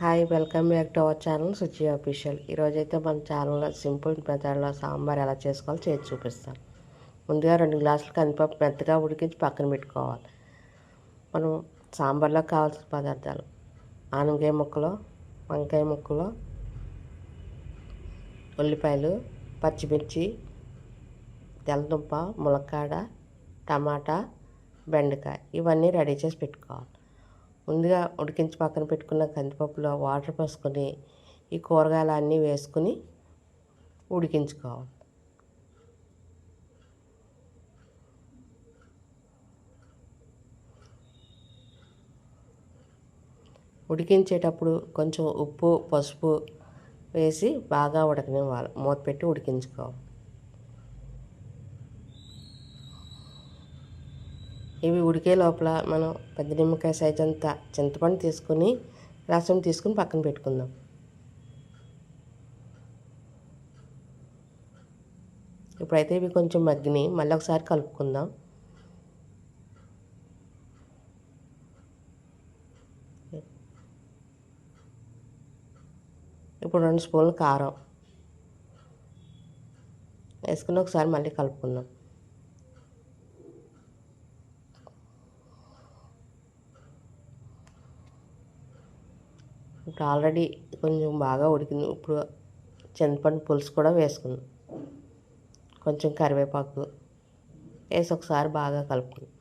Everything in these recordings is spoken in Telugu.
Hi, welcome back to our channel Suchi official. ఈరోజైతే మన ఛానల్లో సింపుల్ మెథడ్లో సాంబార్ ఎలా చేసుకోవాలో చేసి చూపిస్తాను. ముందుగా 2 గ్లాసులు కందిపప్పు మెత్తగా ఉడికించి పక్కన పెట్టుకోవాలి. మనం సాంబార్లో కావాల్సిన పదార్థాలు: ఆనగకాయ ముక్కలు, వంకాయ ముక్కలు, ఉల్లిపాయలు, పచ్చిమిర్చి, తెల్లదుంప, ములక్కాడ, టమాటా, బెండకాయ ఇవన్నీ రెడీ చేసి పెట్టుకోవాలి. ముందుగా ఉడికించి పక్కన పెట్టుకున్న కందిపప్పులో వాటర్ పోసుకొని ఈ కూరగాయలు అన్నీ వేసుకుని ఉడికించుకోవాలి. ఉడికించేటప్పుడు కొంచెం ఉప్పు, పసుపు వేసి బాగా ఉడకనివ్వాలి. మూత పెట్టి ఉడికించుకోవాలి. ఇవి ఉడికే లోపల మనం పెద్ద నిమ్మకాయ సైజ్ అంతా చింతపండు తీసుకుని రసం తీసుకుని పక్కన పెట్టుకుందాం. ఇప్పుడైతే ఇవి కొంచెం మగ్గిని మళ్ళీ ఒకసారి కలుపుకుందాం. ఇప్పుడు 2 స్పూన్లు కారం వేసుకుని ఒకసారి మళ్ళీ కలుపుకుందాం. ఇప్పుడు ఆల్రెడీ కొంచెం బాగా ఉడికింది. ఇప్పుడు చింతపండు పులుసు కూడా వేసుకుందాం. కొంచెం కరివేపాకు వేసి ఒకసారి బాగా కలుపుకుందాం.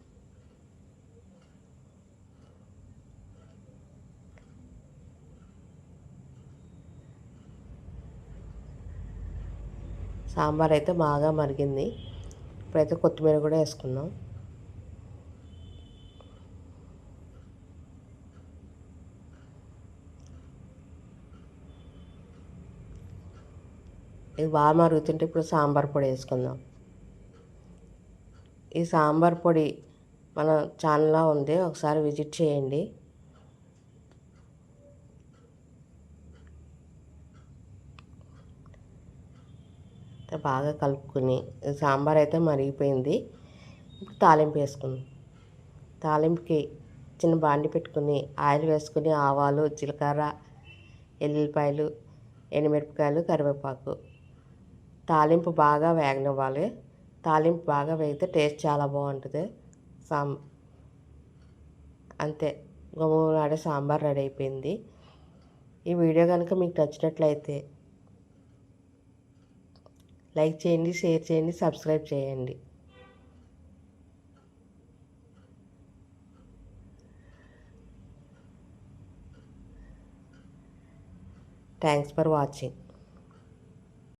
సాంబార్ అయితే బాగా మరిగింది. ఇప్పుడైతే కొత్తిమీర కూడా వేసుకుందాం. ఇది బాగా మరుగుతుంటే ఇప్పుడు సాంబార్ పొడి వేసుకుందాం. ఈ సాంబార్ పొడి మన ఛానల్లో ఉంది, ఒకసారి విజిట్ చేయండి. బాగా కలుపుకొని సాంబార్ అయితే మరిగిపోయింది. ఇప్పుడు తాలింపు వేసుకుందాం. తాలింపుకి చిన్న బాండి పెట్టుకుని ఆయిల్ వేసుకుని ఆవాలు, జీలకర్ర, ఎల్లుల్లిపాయలు, ఎండుమిరపకాయలు, కరివేపాకు తాలింపు బాగా వేగనివ్వాలి. తాలింపు బాగా వేగితే టేస్ట్ చాలా బాగుంటుంది. అంతే, గుమగుమలాడే సాంబార్ రెడీ అయిపోయింది. ఈ వీడియో కనుక మీకు నచ్చినట్లయితే లైక్ చేయండి, షేర్ చేయండి, సబ్స్క్రైబ్ చేయండి. Thanks for watching.